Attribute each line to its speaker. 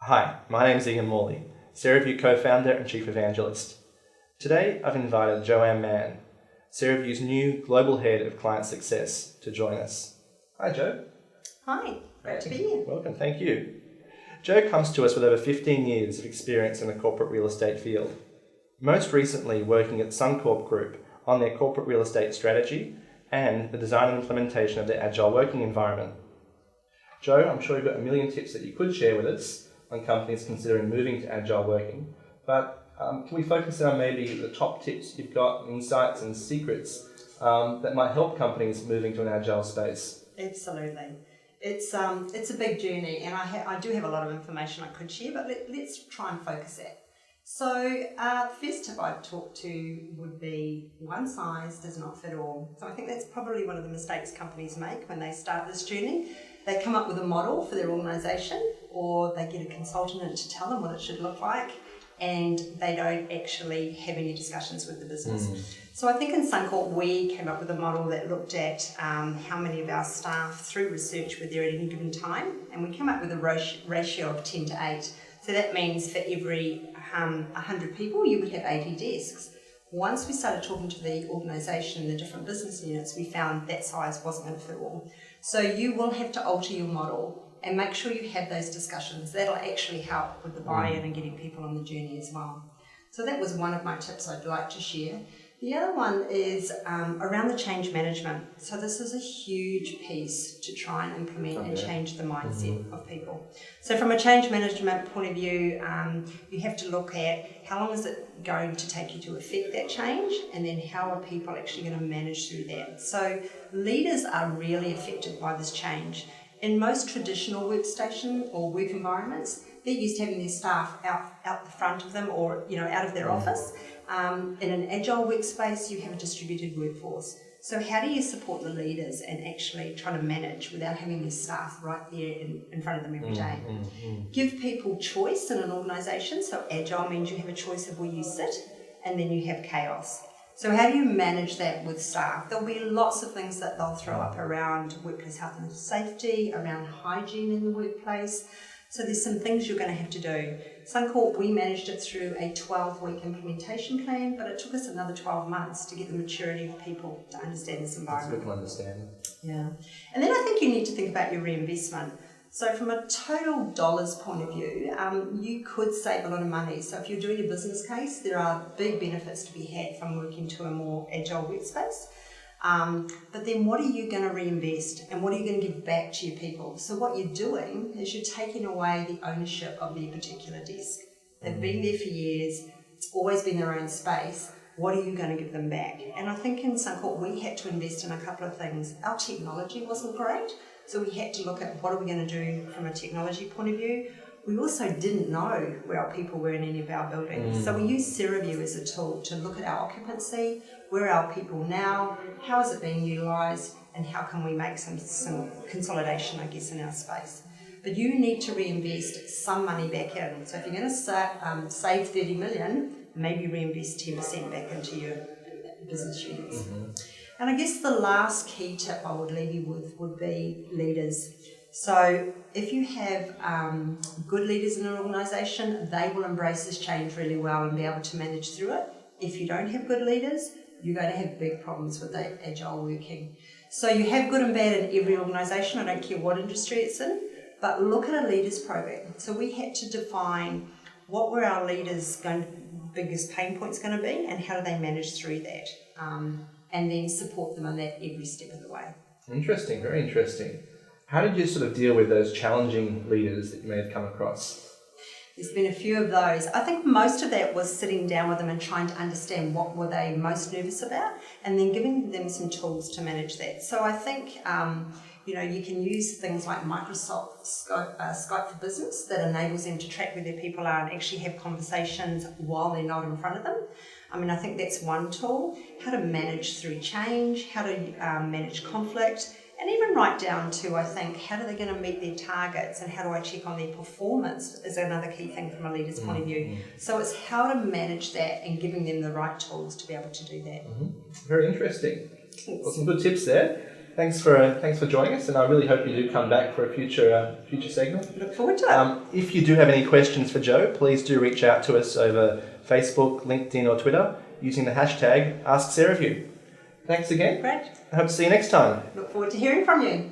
Speaker 1: Hi, my name is Morley, Serraview co-founder and chief evangelist. Today I've invited Mann, Serraview's new global head of client success, to join us. Hi Jo.
Speaker 2: Hi, great to be here.
Speaker 1: Welcome, thank you. Jo comes to us with over 15 years of experience in the corporate real estate field, most recently working at Suncorp Group on their corporate real estate strategy and the design and implementation of their Agile working environment. Jo, I'm sure you've got a million tips that you could share with us on companies considering moving to Agile working, but can we focus on maybe the top tips you've got, insights and secrets that might help companies moving to an Agile space?
Speaker 2: Absolutely. It's a big journey, and I do have a lot of information I could share, but let's try and focus it. So the first tip I'd talk to would be one size does not fit all. So I think that's probably one of the mistakes companies make when they start this journey. They come up with a model for their organisation, or they get a consultant in to tell them what it should look like, and they don't actually have any discussions with the business. So I think in Suncorp we came up with a model that looked at how many of our staff through research were there at any given time, and we came up with a ratio of 10 to 8. So that means for every 100 people you would have 80 desks. Once we started talking to the organisation and the different business units, we found that size wasn't going to fit all. So you will have to alter your model and make sure you have those discussions. That'll actually help with the buy-in and getting people on the journey as well. So that was one of my tips I'd like to share. The other one is around the change management. So this is a huge piece to try and implement and change the mindset of people. So from a change management point of view, you have to look at how long is it going to take you to effect that change, and then how are people actually going to manage through that. So leaders are really affected by this change. In most traditional workstation or work environments, they're used to having their staff out the front of them, or out of their office. In an agile workspace, you have a distributed workforce. So how do you support the leaders and actually try to manage without having their staff right there in front of them every day? Give people choice in an organisation. So agile means you have a choice of where you sit, and then you have chaos. So how do you manage that with staff? There'll be lots of things that they'll throw up around workplace health and safety, around hygiene in the workplace. So there's some things you're going to have to do. Suncorp, we managed it through a 12-week implementation plan, but it took us another 12 months to get the maturity of people to understand this environment.
Speaker 1: That's good to understand.
Speaker 2: Yeah. And then I think you need to think about your reinvestment. So from a total dollars point of view, you could save a lot of money. So if you're doing a business case, there are big benefits to be had from working to a more agile workspace. But then what are you going to reinvest, and what are you going to give back to your people? So what you're doing is you're taking away the ownership of their particular desk. They've been there for years, it's always been their own space. What are you going to give them back? And I think in Suncorp we had to invest in a couple of things. Our technology wasn't great, so we had to look at what are we going to do from a technology point of view. We also didn't know where our people were in any of our buildings. So we used Serraview as a tool to look at our occupancy, where are our people now, how is it being utilised, and how can we make some consolidation, I guess, in our space. But you need to reinvest some money back in. So if you're going to save 30 million, maybe reinvest 10% back into your business units. And I guess the last key tip I would leave you with would be leaders. So if you have good leaders in an organisation, they will embrace this change really well and be able to manage through it. If you don't have good leaders, you're going to have big problems with agile working. So you have good and bad in every organisation. I don't care what industry it's in, but look at a leaders program. So we had to define what were our leaders' biggest pain points going to be, and how do they manage through that, and then support them on that every step of the way.
Speaker 1: Interesting, very interesting. How did you sort of deal with those challenging leaders that you may have come across?
Speaker 2: There's been a few of those. I think most of that was sitting down with them and trying to understand what were they most nervous about, and then giving them some tools to manage that. So I think you can use things like Microsoft Skype for Business that enables them to track where their people are and actually have conversations while they're not in front of them. I think that's one tool. How to manage through change, how to manage conflict, and even right down to, I think, how are they going to meet their targets, and how do I check on their performance is another key thing from a leader's point of view. So it's how to manage that and giving them the right tools to be able to do that.
Speaker 1: Very interesting. Well, some good tips there. thanks for joining us, and I really hope you do come back for a future segment.
Speaker 2: Look forward to it.
Speaker 1: If you do have any questions for Jo, please do reach out to us over Facebook, LinkedIn, or Twitter using the hashtag AskSerraview. Thanks again.
Speaker 2: Great.
Speaker 1: I hope to see you next time.
Speaker 2: Look forward to hearing from you.